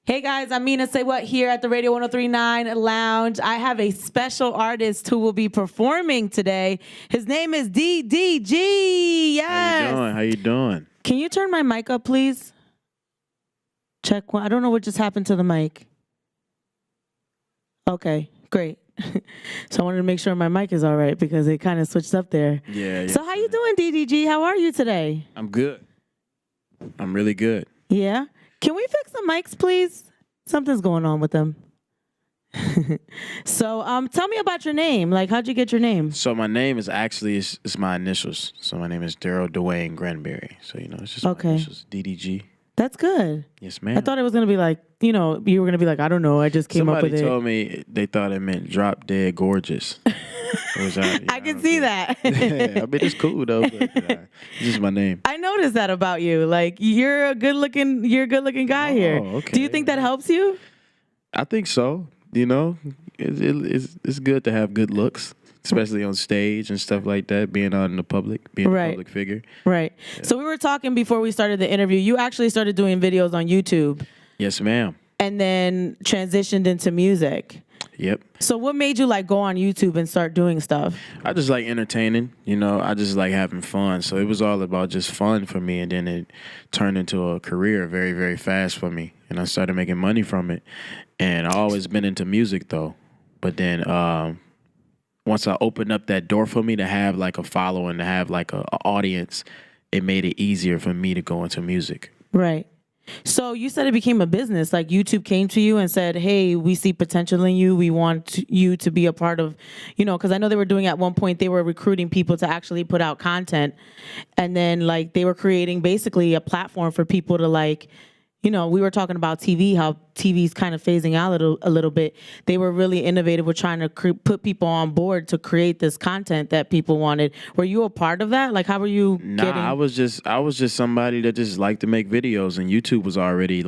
Hey guys, I'm Mina SayWhat here at the Radio 103.9 Lounge. I have a special artist who will be performing today. His name is DDG. Yes. How you doing? Can you turn my mic up, please? Check one. I don't know what just happened to the mic. Okay, great. So I wanted to make sure my mic is all right because it kind of switched up there. Yeah. So how you doing, DDG? How are you today? I'm good. I'm really good. Yeah? Can we fix the mics, please? Something's going on with them. So tell me about your name. Like, how'd you get your name? So my name is actually, it's my initials. So my name is Daryl Dwayne Granberry. So, it's just my initials, DDG. That's good. Yes, ma'am. I thought it was going to be like, you were going to be like, I don't know, I just came up with it. Somebody told me they thought it meant drop dead gorgeous. I can see that. Yeah, I mean, it's cool though, but it's just my name. I noticed that about you. Like, you're a good looking guy here. Okay. Do you think that helps you? I think so. It's good to have good looks, especially on stage and stuff like that, being out in the public, being a public figure. Right. Yeah. So we were talking before we started the interview. You actually started doing videos on YouTube. Yes, ma'am. And then transitioned into music. Yep. So what made you go on YouTube and start doing stuff? I just like entertaining, I just like having fun. So it was all about just fun for me. And then it turned into a career very, very fast for me. And I started making money from it. And I always been into music though. But then once I opened up that door for me to have like a following, to have like a audience, it made it easier for me to go into music. Right. So you said it became a business. Like YouTube came to you and said, hey, we see potential in you. We want you to be a part of, because I know they were doing at one point, they were recruiting people to actually put out content. And then they were creating basically a platform for people to we were talking about TV, how TV's kind of phasing out a little bit. They were really innovative with trying to put people on board to create this content that people wanted. Were you a part of that? Like, how were you getting? I was just somebody that just liked to make videos, and YouTube was already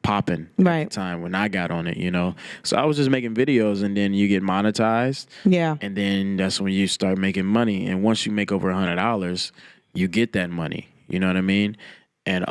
popping at the time when I got on it, So I was just making videos, and then you get monetized. Yeah. And then that's when you start making money. And once you make over $100, you get that money. You know what I mean? And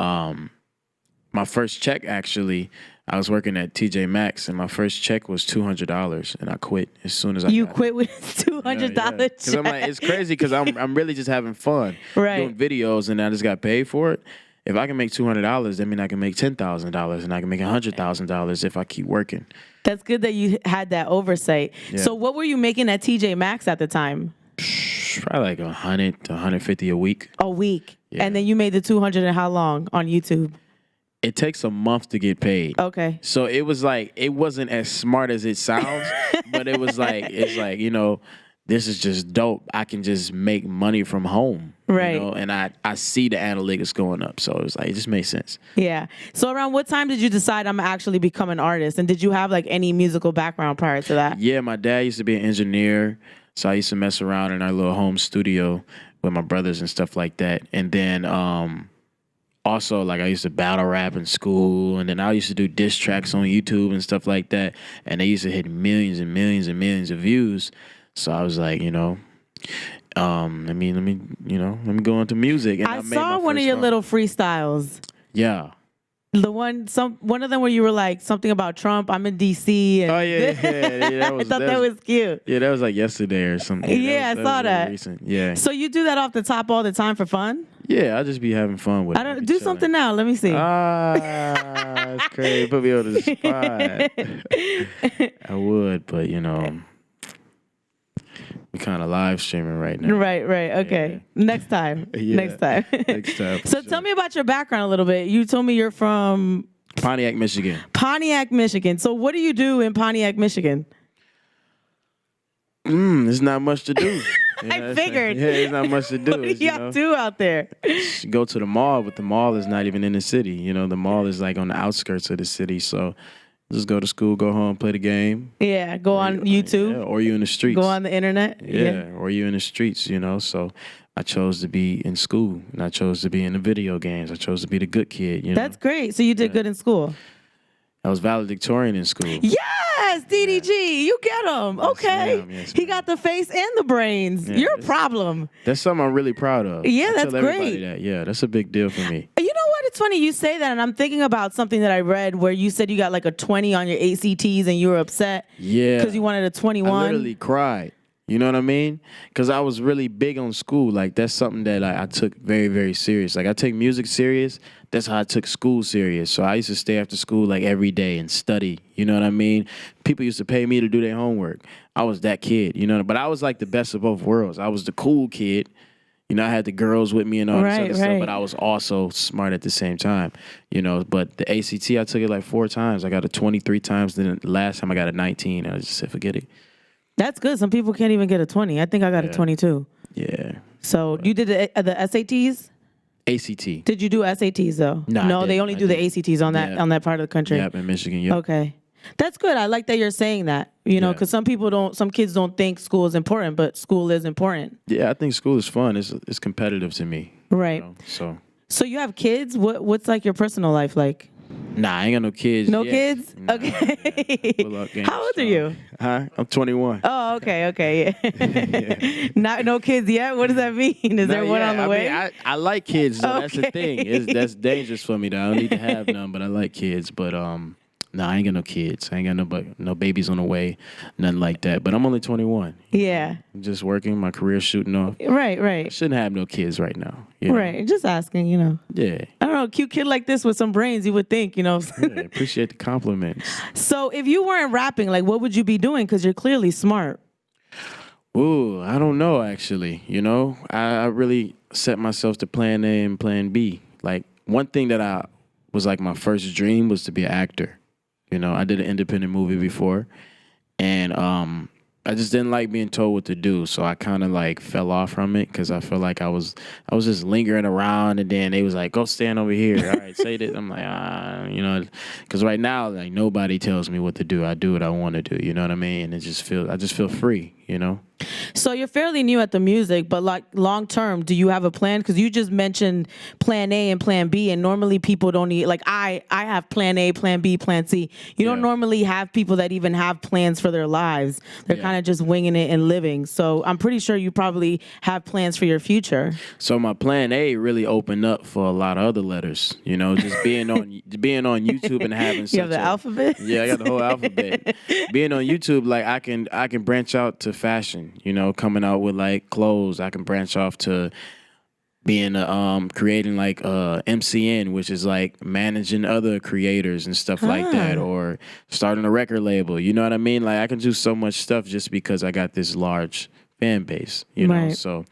my first check, actually, I was working at TJ Maxx, and my first check was $200, and I quit as soon as I You quit with $200 check? Because I'm like, it's crazy because I'm really just having fun doing videos, and I just got paid for it. If I can make $200, that means I can make $10,000, and I can make $100,000 if I keep working. That's good that you had that oversight. Yeah. So what were you making at TJ Maxx at the time? Probably like 100 to 150 a week. A week? Yeah. And then you made the 200 in how long on YouTube? It takes a month to get paid. Okay. So it was it wasn't as smart as it sounds, but it was this is just dope. I can just make money from home. Right. And I see the analytics going up. So it was it just made sense. Yeah. So around what time did you decide I'm actually become an artist? And did you have any musical background prior to that? Yeah, my dad used to be an engineer. So I used to mess around in our little home studio with my brothers and stuff like that. And then also, I used to battle rap in school, and then I used to do diss tracks on YouTube and stuff like that, and they used to hit millions and millions and millions of views. So I was like, let me go into music. And I saw one of your little freestyles. Yeah. The one of them where you were something about Trump. I'm in DC. And oh yeah. I thought that was cute. Yeah, that was yesterday or something. Yeah, I saw that. Recent. Yeah. So you do that off the top all the time for fun? Yeah, I just be having fun with it. I don't do something now. Let me see. It's crazy. Put me on the spot. I would, but we kind of live streaming right now. Right. Okay. Yeah. Next time. Next time. So tell me about your background a little bit. You told me you're from Pontiac, Michigan. Pontiac, Michigan. So what do you do in Pontiac, Michigan? There's not much to do. I figured. There's not much to do. What do y'all do out there? Go to the mall, but the mall is not even in the city. The mall is on the outskirts of the city. So just go to school, go home, play the game. Yeah, go on YouTube. Yeah, or you in the streets. Go on the internet. Yeah, or you in the streets, So I chose to be in school, and I chose to be in the video games. I chose to be the good kid, That's great. So you did good in school. I was valedictorian in school. Yes, DDG, you get him. Okay. Yes, he got the face and the brains. Yeah, You're a problem. That's something I'm really proud of. Yeah, I that's tell everybody great. that. Yeah, that's a big deal for me. You know what? It's it's funny you say that, and I'm thinking about something that I read where you said you got like a 20 on your ACTs and you were upset. Yeah. Because you wanted a 21. I literally cried. You know what I mean? Because I was really big on school. Like, that's something that I took very, very serious. Like, I take music serious. That's how I took school serious. So I used to stay after school, like, every day and study. You know what I mean? People used to pay me to do their homework. I was that kid, you know? But I was, like, the best of both worlds. I was the cool kid. You know, I had the girls with me and all this other stuff, but I was also smart at the same time, you know. But the ACT, I took it, like, 4 times. I got a 23 times. Then the last time I got a 19, and I just said, forget it. That's good. Some people can't even get a 20. I think I got a 22. Yeah. So you did the SATs? ACT. Did you do SATs though? No, they only do the ACTs on that part of the country. Yep, in Michigan. Yep. Okay. That's good. I like that you're saying that, you know, because some kids don't think school is important, but school is important. Yeah, I think school is fun. It's competitive to me. Right. You know, so you have kids? What's like your personal life like? Nah, I ain't got no kids. No yet. kids? Nah, okay. Yeah. How old are you? Huh? I'm 21. Oh, okay. Yeah. No kids yet? What does that mean? Is there one on the way? I like kids, so that's the thing. That's dangerous for me, though. I don't need to have none, but I like kids. But I ain't got no kids. I ain't got no babies on the way, nothing like that. But I'm only 21. Yeah. I'm just working, my career shooting off. Right. I shouldn't have no kids right now. You know? Right. Just asking, you know. Yeah. I don't know, a cute kid like this with some brains, you would think, you know. Yeah, appreciate the compliments. So if you weren't rapping, like, what would you be doing? Because you're clearly smart. Ooh, I don't know, actually. You know, I really set myself to plan A and plan B. Like, one thing that I was like my first dream was to be an actor. You know, I did an independent movie before, and I just didn't like being told what to do, so I kind of like fell off from it because I felt like I was just lingering around, and then they was like, "Go stand over here." All right, say this. I'm like, you know, because right now like nobody tells me what to do. I do what I want to do. You know what I mean? And I just feel free. You know. So you're fairly new at the music, but like long term, do you have a plan? Because you just mentioned plan A and plan B, and normally people don't need, like I have plan A, plan B, plan C. You don't normally have people that even have plans for their lives. They're kind of just winging it and living. So I'm pretty sure you probably have plans for your future. So my plan A really opened up for a lot of other letters. You know, just being on YouTube and having such you have the alphabet? Yeah, I got the whole alphabet. Being on YouTube, like I can branch out to fashion. You know, coming out with like clothes. I can branch off to being creating like MCN, which is like managing other creators and stuff like that, or starting a record label. You know what I mean? Like I can do so much stuff just because I got this large fan base. You know, so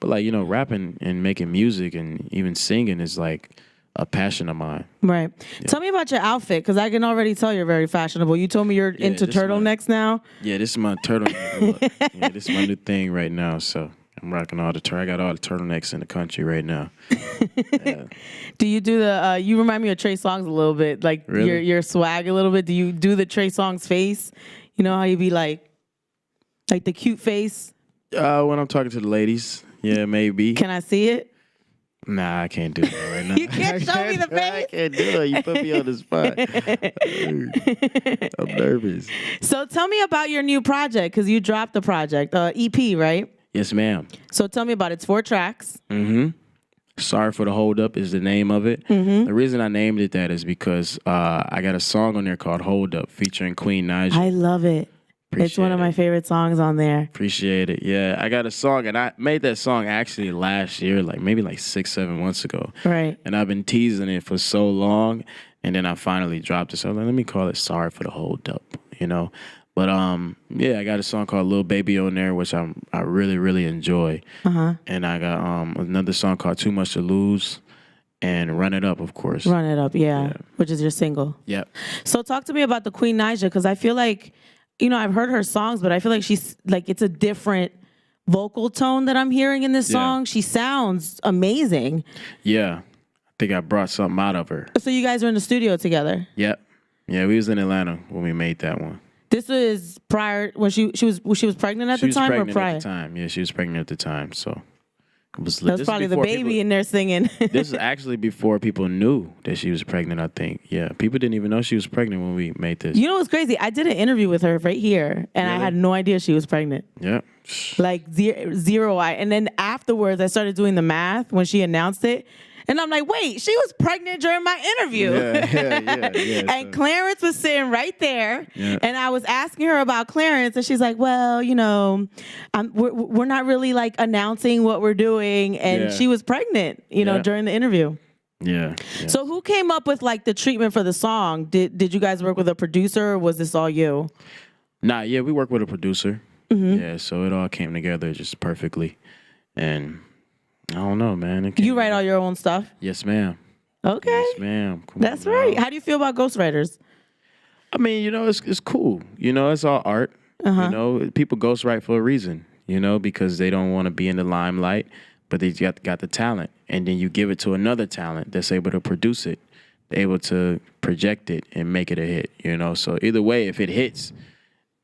but like, you know, rapping and making music and even singing is like a passion of mine. Right. Yeah. Tell me about your outfit, because I can already tell you're very fashionable. You told me you're into turtlenecks now. Yeah, this is my turtleneck look. Yeah, this is my new thing right now. So I'm rocking I got all the turtlenecks in the country right now. Yeah. Do you do the? You remind me of Trey Songz a little bit, like your swag a little bit. Do you do the Trey Songz face? You know how you be like the cute face. When I'm talking to the ladies, yeah, maybe. Can I see it? Nah, I can't do that right now. You can't show me the face? I can't do it. You put me on the spot. I'm nervous. So tell me about your new project, because you dropped the project, EP, right? Yes, ma'am. So tell me about it. It's 4 tracks. Mm-hmm. Sorry for the Hold Up is the name of it. Mm-hmm. The reason I named it that is because I got a song on there called Hold Up featuring Queen Naija. I love it. It's one of my favorite songs on there. Appreciate it. Yeah, I got a song, and I made that song actually last year, like maybe like 6-7 months ago. Right. And I've been teasing it for so long, and then I finally dropped it. So let me call it Sorry for the Hold Up, you know. But yeah, I got a song called Lil Baby on there, which I really, really enjoy. Uh-huh. And I got another song called Too Much to Lose. And Run It Up, of course. Run It Up, yeah. Which is your single. Yep. So talk to me about the Queen Naija, because I feel like, you know, I've heard her songs, but I feel like she's like, it's a different vocal tone that I'm hearing in this song. She sounds amazing. Yeah. I think I brought something out of her. So you guys are in the studio together? Yep. Yeah, we was in Atlanta when we made that one. This was prior, when she was pregnant at the time, or prior? She was pregnant at the time. Yeah, she was pregnant at the time, so. That was probably the baby in there singing. This is actually before people knew that she was pregnant, I think. Yeah, people didn't even know she was pregnant when we made this. You know what's crazy? I did an interview with her right here, and I had no idea she was pregnant. Yeah. Like zero. And then afterwards, I started doing the math when she announced it, And I'm like, wait, she was pregnant during my interview. Yeah. And Clarence was sitting right there. Yeah. And I was asking her about Clarence, and she's like, well, you know, we're not really like announcing what we're doing. And she was pregnant, you know, during the interview. Yeah. So who came up with like the treatment for the song? Did you guys work with a producer, or was this all you? Nah, yeah, we work with a producer. Yeah, so it all came together just perfectly. And I don't know, man. You write all your own stuff? Yes, ma'am. Okay. Yes, ma'am. That's right. How do you feel about ghostwriters? I mean, you know, it's cool. You know, it's all art. You know, people ghostwrite for a reason, you know, because they don't want to be in the limelight, but they got the talent. And then you give it to another talent that's able to produce it, able to project it and make it a hit, you know. So either way, if it hits,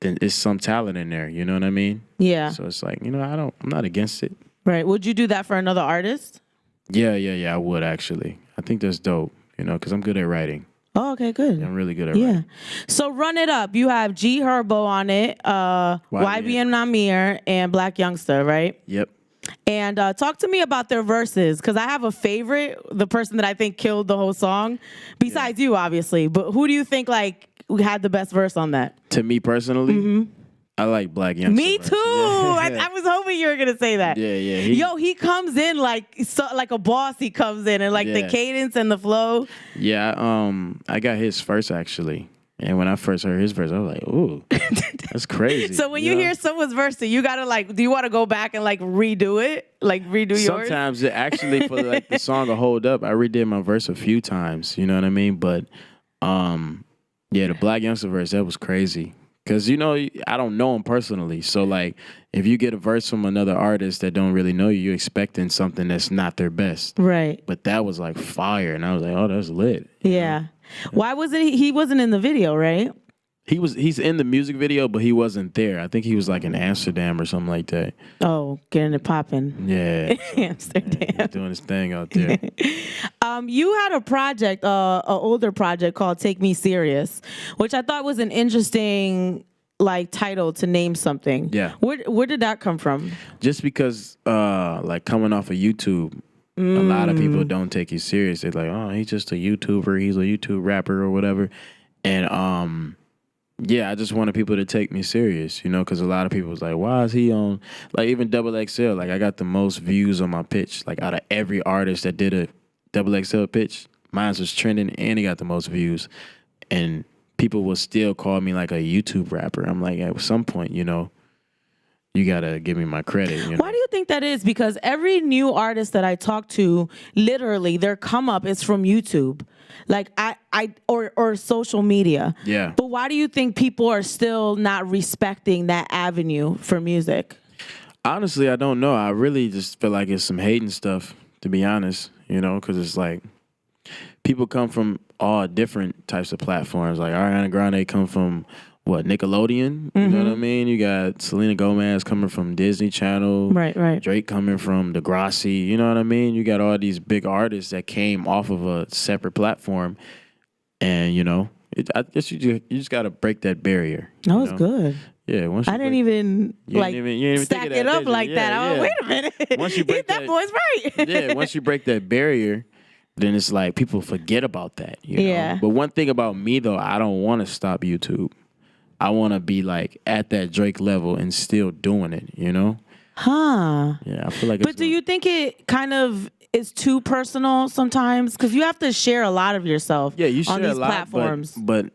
then it's some talent in there, you know what I mean? Yeah. So it's like, you know, I'm not against it. Right. Would you do that for another artist? Yeah, I would actually. I think that's dope, you know, because I'm good at writing. Oh, okay, good. I'm really good at writing. So Run It Up. You have G Herbo on it, YBN Namir, and Black Youngster, right? Yep. And talk to me about their verses, because I have a favorite, the person that I think killed the whole song, besides you, obviously. But who do you think like had the best verse on that? To me personally, I like Black Youngster. Me too. I was hoping you were gonna say that. Yeah. He comes in like a boss. He comes in and like the cadence and the flow. Yeah. I got his first actually, and when I first heard his verse, I was like, "Ooh, that's crazy." So when you hear someone's verse, you gotta like, do you want to go back and like redo it, like redo yours? Sometimes it actually for like the song to hold up, I redid my verse a few times. You know what I mean? But the Black Youngster verse, that was crazy. Because, you know, I don't know him personally. So, like, if you get a verse from another artist that don't really know you, you're expecting something that's not their best. Right. But that was, like, fire. And I was like, oh, that's lit. Yeah. Why wasn't he wasn't in the video, right? He's in the music video, but he wasn't there. I think he was, like, in Amsterdam or something like that. Oh, getting it popping. Yeah. Amsterdam. He's doing his thing out there. You had a project, an older project called Take Me Serious, which I thought was an interesting like title to name something. Yeah. Where did that come from? Just because like coming off of YouTube, a lot of people don't take you serious. They're like, oh, he's just a YouTuber, he's a YouTube rapper or whatever. And I just wanted people to take me serious, you know, because a lot of people was like, why is he on, like even XXL, like I got the most views on my pitch. Like out of every artist that did a XXL pitch, mine was trending and he got the most views. And people will still call me like a YouTube rapper. I'm like, at some point, you know, you got to give me my credit. You know? Why do you think that is? Because every new artist that I talk to, literally their come up is from YouTube. Like or social media. Yeah. But why do you think people are still not respecting that avenue for music? Honestly, I don't know. I really just feel like it's some hating stuff, to be honest, you know, because it's like people come from all different types of platforms. Like Ariana Grande come from Nickelodeon? You know what I mean? You got Selena Gomez coming from Disney Channel. Right. Drake coming from Degrassi. You know what I mean? You got all these big artists that came off of a separate platform. And, you know, I guess you just got to break that barrier. That was good. Yeah, I didn't even stack it up like that. Yeah. I was, wait a minute. Once you break that boy's right. Yeah, once you break that barrier, then it's like people forget about that. You know? But one thing about me, though, I don't want to stop YouTube. I want to be like at that Drake level and still doing it, you know? Yeah, I feel like But do you think it kind of is too personal sometimes? Because you have to share a lot of yourself you share on these a lot, platforms. But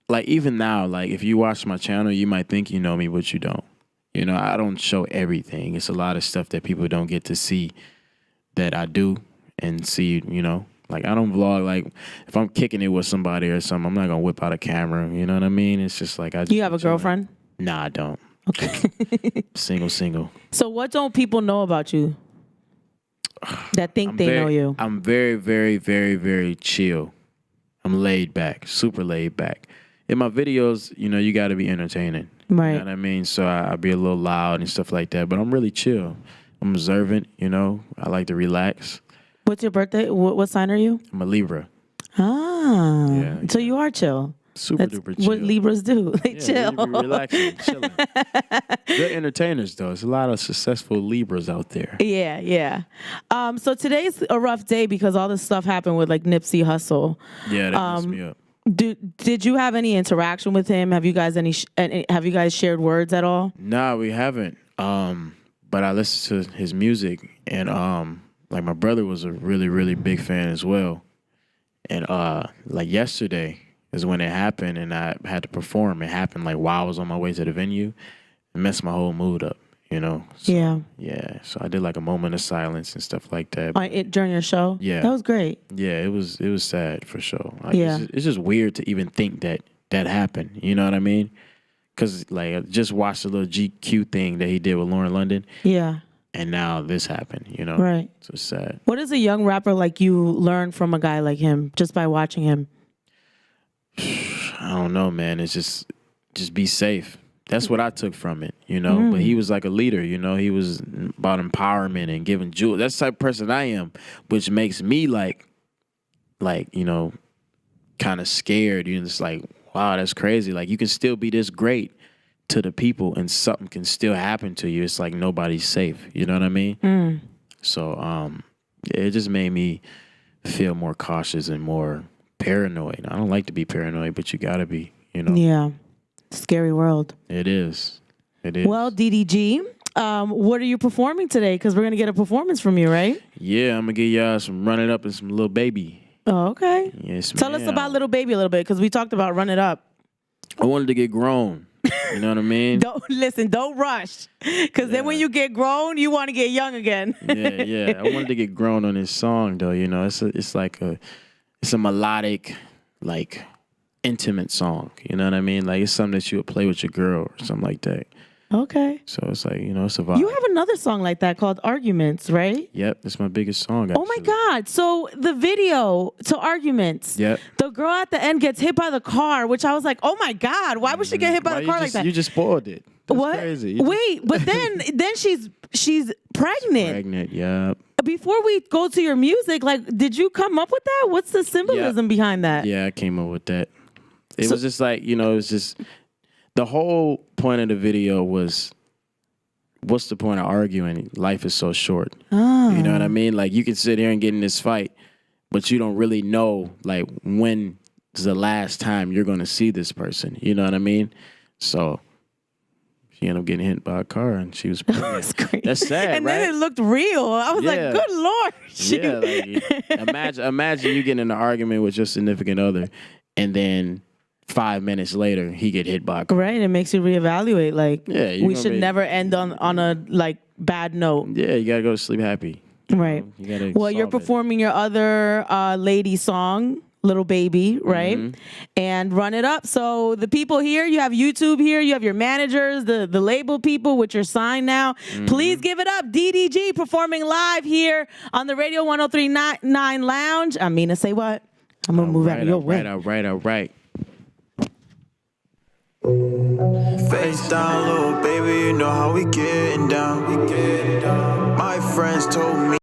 like even now, like if you watch my channel, you might think you know me, but you don't. You know, I don't show everything. It's a lot of stuff that people don't get to see that I do and see, you know. Like, I don't vlog, like, if I'm kicking it with somebody or something, I'm not going to whip out a camera, you know what I mean? It's just like, You have a girlfriend? Nah, I don't. Okay. Single. So what don't people know about you that think they know you? I'm very, very, very, very chill. I'm laid back, super laid back. In my videos, you know, you got to be entertaining. Right. You know what I mean? So I'll be a little loud and stuff like that, but I'm really chill. I'm observant, you know. I like to relax. What's your birthday? What sign are you? I'm a Libra. Ah. Yeah. So you are chill. Super That's duper chill. what Libras do. They Yeah, chill. really be relaxing, chilling. Good entertainers, though. There's a lot of successful Libras out there. Yeah, yeah. So today's a rough day because all this stuff happened with like Nipsey Hussle. Yeah, that messed me up. Did you have any interaction with him? Have you guys have you guys shared words at all? Nah, we haven't. But I listened to his music, and like my brother was a really, really big fan as well. And like yesterday is when it happened, and I had to perform. It happened like while I was on my way to the venue. It messed my whole mood up, you know. So, Yeah. Yeah. So I did like a moment of silence and stuff like that. During your show? Yeah. That was great. Yeah, it was sad for sure. Like, Yeah. it's just weird to even think that happened. You know what I mean? Because like I just watched a little GQ thing that he did with Lauren London. Yeah. And now this happened, you know? Right. So it's sad. What does a young rapper like you learn from a guy like him just by watching him? I don't know, man. It's just be safe. That's what I took from it, you know? But he was like a leader, you know? He was about empowerment and giving jewels. That's the type of person I am, which makes me like, you know, kind of scared. You know, it's like, wow, that's crazy. Like, you can still be this great to the people and something can still happen to you. It's like nobody's safe. You know what I mean? So, it just made me feel more cautious and more paranoid. I don't like to be paranoid, but you gotta be, you know? Yeah. Scary world. It is. It is. Well, DDG, what are you performing today? Because we're going to get a performance from you, right? Yeah, I'm gonna give y'all some Run It Up and some Little Baby. Oh, okay. Yes, Tell us about Little Baby a little bit, because we talked about Run It Up. I wanted to get grown. You know what I mean? Don't rush. Because then when you get grown, you want to get young again. Yeah. I wanted to get grown on this song, though. You know, it's like a melodic, like, intimate song. You know what I mean? Like, it's something that you would play with your girl or something like that. Okay. So it's like, you know, it's a vibe. You have another song like that called Arguments, right? Yep, that's my biggest song, actually. Oh my God. So the video to Arguments, Yep. the girl at the end gets hit by the car, which I was like, oh my God, why would she get hit by the car like that? You just spoiled it. That's What? crazy. Wait, but then she's pregnant. Pregnant, yep. Before we go to your music, like, did you come up with that? What's the symbolism behind that? Yeah, I came up with that. It was just like, you know, it's just the whole point of the video was, what's the point of arguing? Life is so short. Oh. You know what I mean? Like, you can sit here and get in this fight, but you don't really know, like, when is the last time you're going to see this person. You know what I mean? So she ended up getting hit by a car, and she was pregnant. That's crazy. That's sad, and right? then it looked real. I was like, good Lord. Yeah, like, imagine you getting in an argument with your significant other, and then 5 minutes later, he get hit by a car. Right, it makes you reevaluate. Like, we should never end on a like bad note. Yeah, you gotta go to sleep happy. Right. You gotta Well, you're solve it. performing your other lady song, Little Baby, right? And Run It Up. So the people here, you have YouTube here, you have your managers, the label people, which are signed now. Please give it up. DDG performing live here on the Radio 103.9 Lounge. I'm Mina SayWhat. I'm gonna move out of your way. All right. Face down, little baby, you know how we getting down. My friends told me